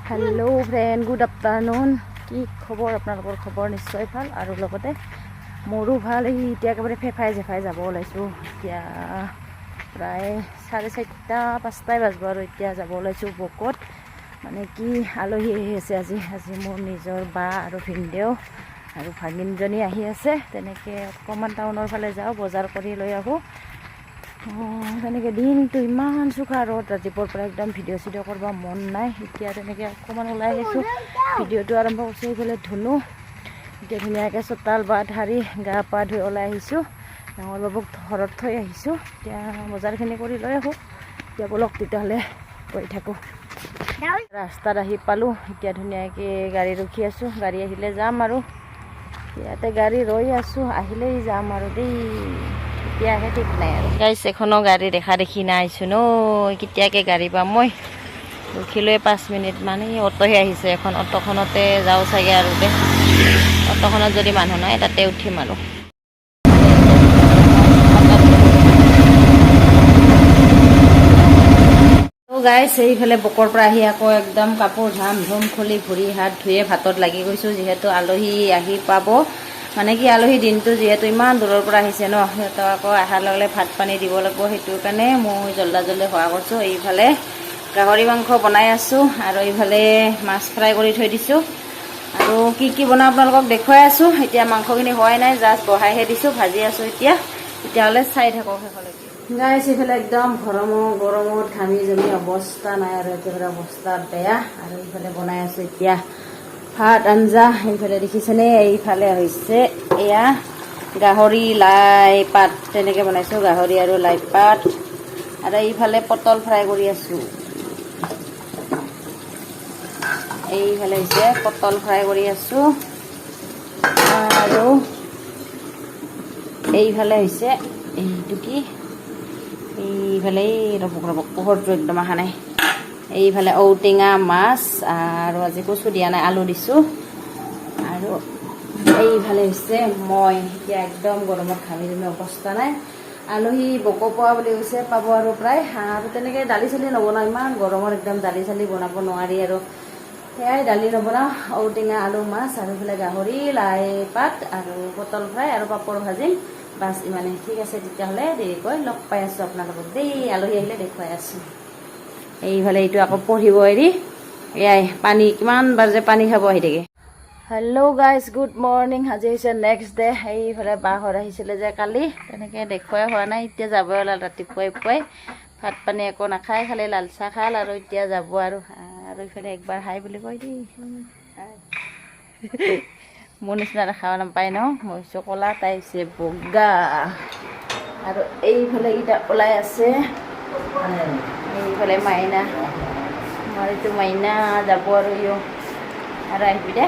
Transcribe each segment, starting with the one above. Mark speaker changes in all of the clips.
Speaker 1: Hello friend good afternoon কি খবৰ আপোনালোকৰ খবৰ নিশ্চয় ভাল আৰু লগতে মোৰো ভাল এতিয়া একেবাৰে ফেফাই জেফাই যাব ওলাইছোঁ এতিয়া প্ৰায় 4:30 5টাই বাজিব আৰু এতিয়া যাব ওলাইছোঁ বকত মানে কি আলহী আহি আছে আজি মোৰ নিজৰ বা আৰু ভিনদেউ আৰু ভাগিনজনী আহি আছে তেনেকৈ অকণমান টাউনৰ ফালে যাওঁ বজাৰ কৰি লৈ আহোঁ তেনেকৈ দিনটো ইমান চোকা ৰ'দ ৰাতিপুৱাৰ পৰা একদম ভিডিঅ' চিডিঅ' কৰিব মন নাই এতিয়া তেনেকৈ অকণমান ওলাই আহিছোঁ ভিডিঅ'টো আৰম্ভ কৰিছোঁ এইফালে ধুলোঁ এতিয়া ধুনীয়াকৈ চোতাল বাট সাৰি গা পা ধুই ওলাই আহিছোঁ ডাঙৰ বাবুক ঘৰত থৈ আহিছোঁ এতিয়া বজাৰখিনি কৰি লৈ আহোঁ এতিয়া বলক তেতিয়াহ'লে গৈ থাকোঁ ৰাস্তাত আহি পালোঁ এতিয়া ধুনীয়াকৈ গাড়ী ৰখি আছোঁ গাড়ী আহিলে যাম আৰু ইয়াতে গাড়ী ৰৈ আছোঁ আহিলেই যাম আৰু দেই কেতিয়া আহে ঠিক নাই আৰু গাইছ এখনো গাড়ী দেখা দেখি নাই আহিছোঁ ন কেতিয়াকৈ গাড়ী পাম মই ৰখিলৈ 5 মিনিট মানে অ'টোহে আহিছে এখন অ'টোখনতে যাওঁ চাগে আৰু দে অ'টোখনত যদি মানুহ নাই তাতে উঠিম আৰু গাইছ এইফালে বকৰ পৰা আহি আকৌ একদম কাপোৰ ধাম ধুম খুলি ভৰি হাত ধুয়ে ভাতত লাগি গৈছোঁ যিহেতু আলহী আহি পাব মানে কি আলহী দিনটো যিহেতু ইমান দূৰৰ পৰা আহিছে ন সিহঁতক আকৌ অহাৰ লগে ভাত পানী দিব লাগিব সেইটো কাৰণে মই জল্দি হোৱা কৰিছোঁ এইফালে গাহৰি মাংস বনাই আছোঁ আৰু এইফালে মাছ ফ্ৰাই কৰি থৈ দিছোঁ আৰু কি বনাওঁ আপোনালোকক দেখুৱাই আছোঁ এতিয়া মাংসখিনি হোৱাই নাই জাষ্ট বহাইহে দিছোঁ ভাজি আছোঁ তেতিয়াহ'লে চাই থাকক শেষলৈকে গাইছ এইফালে একদম গৰমত ঘামি জমি অৱস্থা নাই আৰু একেবাৰে অৱস্থা বেয়া আৰু এইফালে বনাই আছোঁ এতিয়া ভাত আঞ্জা এইফালে দেখিছেনে এইফালে হৈছে এয়া গাহৰি লাই পাত তেনেকৈ বনাইছোঁ গাহৰি আৰু লাই পাত আৰু এইফালে পটল ফ্ৰাই কৰি আছোঁ এইফালে হৈছে পটল ফ্ৰাই কৰি আছোঁ আৰু এইফালে হৈছে এইটো কি এইফালে ৰ'বক পোহৰটো একদম অহা নাই এইফালে ঔটেঙা মাছ আৰু আজি কচু দিয়া নাই আলু দিছোঁ আৰু এইফালে হৈছে মই এতিয়া একদম গৰমত ঘামি জমি অৱস্থা নাই আলহী বকো পোৱা বুলি কৈছে পাব আৰু প্ৰায় আৰু তেনেকৈ দালি চালি নবনাওঁ ইমান গৰমত একদম দালি চালি বনাব নোৱাৰি আৰু সেয়াই দালি নবনাওঁ ঔটেঙা আলু মাছ আৰু এইফালে গাহৰি লাই পাত আৰু পটল ফ্ৰাই আৰু পাপৰ ভাজিম বাছ ইমানে ঠিক আছে তেতিয়াহ'লে দেৰিকৈ লগ পাই আছোঁ আপোনালোকক দেই আলহী আহিলে দেখুৱাই আছোঁ এইফালে এইটো আকৌ পঢ়িব এৰি এয়াই পানী কিমান বাৰ যে পানী খাব আহি থাকে হেল্ল' গাইজ গুড মৰ্ণিং আজি হৈছে নেক্সট ডে এইফালে বাহঁত আহিছিলে যে কালি তেনেকৈ দেখুৱাই হোৱা নাই এতিয়া যাবই ওলাল ৰাতিপুৱাই ভাত পানী একো নাখায় খালি লাল চাহ খাল আৰু এতিয়া যাব আৰু এইফালে একবাৰ হাই বুলি কয় দেই মোৰ নিচিনা দেখাব নাপায় ন মই হৈছোঁ ক'লা তাই হৈছে বগা আৰু এইফালে কেইটা ওলাই আছে এইফালে মাইনা আমাৰ এইটো মাইনা যাব আৰু ইয়ো আৰু আহিবি দে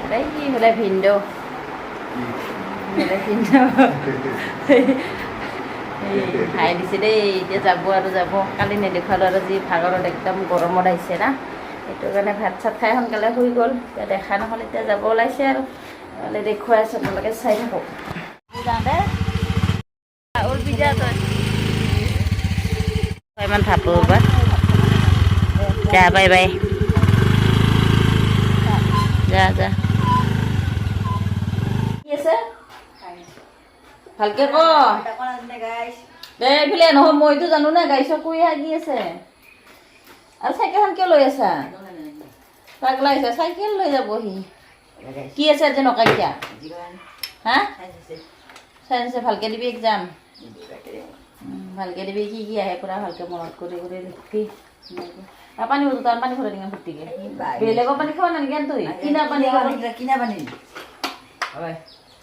Speaker 1: আৰু এইফালে ভিনদেউ খাই দিছে দেই এতিয়া যাব আৰু যাব কালি নেদেখুৱালোঁ আৰু যি ভাগৰত একদম গৰমত আহিছে না সেইটো কাৰণে ভাত চাত খাই সোনকালে শুই গ'ল এতিয়া দেখা নহ'ল এতিয়া যাব ওলাইছে আৰু কালি দেখুৱাই আছে আপোনালোকে চাই থাকক ইমান ভাপো বা যা বাই বাই যা কি আছে ভালকে ক দে এইফালে নহয় মইতো জানো না গাইছ কুই হাগি আছে আৰু চাইকেলখন কিয় লৈ আছা পাগলা আহিছা চাইকেল লৈ যাবহি কি আছে আজি নকাইছা হা চাইন্সে ভালকৈ দিবি এক্সাম ভালকৈ দিবি কি আহে পুৰা ভালকৈ মনত কৰি লিখবি পানী বস্তু তাৰ পানী ভৰাই দিম ফুটিকে বেলেগৰ পানী খাব নালাগে তই কিনা পানী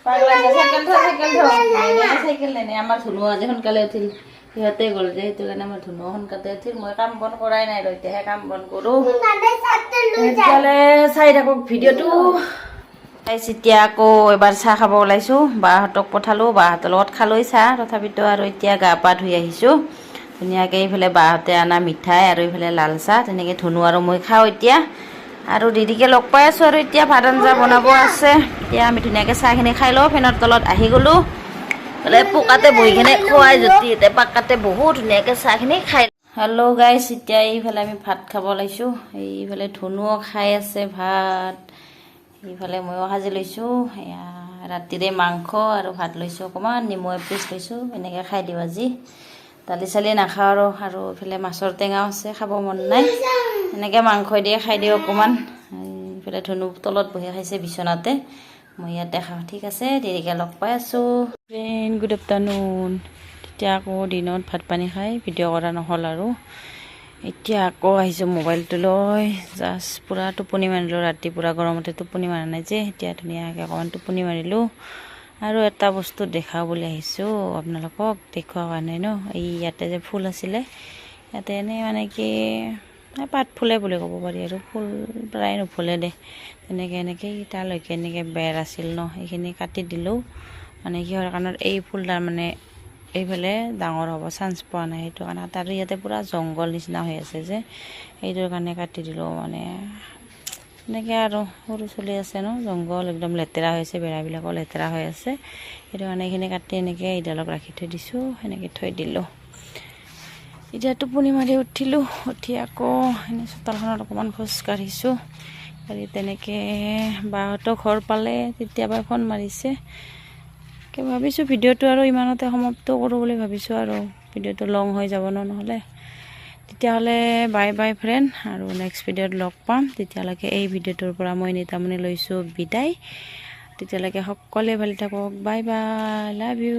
Speaker 1: পাগলা চাইকেল নেনে আমাৰ ধুনু আজি সোনকালে উঠিল সিহঁতে গ'ল যে সেইটো কাৰণে আমাৰ ধুনু সোনকালে উঠিল মই কাম বন কৰাই নাই ৰ এতিয়াহে কাম বন কৰোঁ তেতিয়াহ'লে চাই থাকক ভিডিঅ'টো এতিয়া আকৌ এবাৰ চাহ খাব ওলাইছোঁ বাহঁতক পঠালোঁ বাহঁতৰ লগত খালৈ চাহ তথাপিতো আৰু এতিয়া গা পা ধুই আহিছোঁ ধুনীয়াকৈ এইফালে বাহঁতে অনা মিঠাই আৰু এইফালে লাল চাহ তেনেকৈ ধুনু আৰু মই খাওঁ এতিয়া আৰু দেৰিকৈ লগ পাই আছোঁ আৰু এতিয়া ভাত আঞ্জা বনাব আছে এতিয়া আমি ধুনীয়াকৈ চাহখিনি খাই লওঁ ফেনৰ তলত আহি গ'লোঁ বোলে পকাতে বহি কিনে খুৱাই যদি এতিয়া পাকাতে বহুত ধুনীয়াকৈ চাহখিনি খাই হেল্ল' গাইছ, এতিয়া এইফালে আমি ভাত খাব ওলাইছোঁ। এইফালে ধুনুও খাই আছে ভাত, এইফালে ময়ো সাজি লৈছোঁ। এয়া ৰাতিৰে মাংস আৰু ভাত লৈছোঁ, অকণমান নেমু এপিচ লৈছোঁ, এনেকৈ খাই দিওঁ আজি। দালি চালি নাখাওঁ আৰু এইফালে মাছৰ টেঙাও আছে, খাব মন নাই, এনেকৈ মাংস দিয়ে খাই দিওঁ অকণমান। এইফালে ধুনু তলত বহি খাইছে বিচনাতে, মই ইয়াতে খাওঁ। ঠিক আছে, দেৰিকৈ লগ পাই আছোঁ। Good afternoon. এতিয়া আকৌ দিনত ভাত পানী খাই ভিডিঅ' কৰা নহ'ল আৰু এতিয়া আকৌ আহিছোঁ মোবাইলটো লৈ। জাষ্ট পূৰা টোপনি মাৰিলোঁ ৰাতি, পূৰা গৰমতে টোপনি মাৰা নাই যে, এতিয়া ধুনীয়াকৈ অকণমান টোপনি মাৰিলোঁ। আৰু এটা বস্তু দেখাওঁ বুলি আহিছোঁ আপোনালোকক, দেখুওৱা হোৱা নাই ন। এই ইয়াতে যে ফুল আছিলে, ইয়াতে এনেই মানে কি পাত ফুলে বুলি ক'ব পাৰি আৰু, ফুল প্ৰায় নুফুলে দে, এনেকৈ তালৈকে এনেকৈ বেৰ আছিল ন, সেইখিনি কাটি দিলোঁ। মানে কিহৰ কাৰণত, এই ফুলডাল মানে এইফালে ডাঙৰ হ'ব চান্স পোৱা নাই, সেইটো কাৰণে। আৰু ইয়াতে পূৰা জংঘল নিচিনা হৈ আছে যে, সেইটোৰ কাৰণে কাটি দিলোঁ। মানে এনেকৈ আৰু সৰু চলি আছে ন, জংঘল একদম লেতেৰা হৈ আছে, বেৰাবিলাকো লেতেৰা হৈ আছে, সেইটো কাৰণে এইখিনি কাটি এনেকৈ এইডালক ৰাখি থৈ দিছোঁ, সেনেকৈ থৈ দিলোঁ। এতিয়া টোপনি মাৰি উঠিলোঁ, উঠি আকৌ এনেই চোতালখনত অকণমান খোজ কাঢ়িছোঁ। কাঢ়ি তেনেকৈ বাহঁতো ঘৰ পালে তেতিয়াবা ফোন মাৰিছে। ভাবিছোঁ ভিডিঅ'টো আৰু ইমানতে সমাপ্ত কৰোঁ বুলি ভাবিছোঁ, আৰু ভিডিঅ'টো লং হৈ যাব ন নহ'লে। তেতিয়াহ'লে বাই বাই ফ্ৰেণ্ড, আৰু নেক্সট ভিডিঅ'ত লগ পাম। তেতিয়ালৈকে এই ভিডিঅ'টোৰ পৰা মই নিতামনি লৈছোঁ বিদায়। তেতিয়ালৈকে সকলোৱে ভালে থাকক, বাই বাই, লাভ ইউ।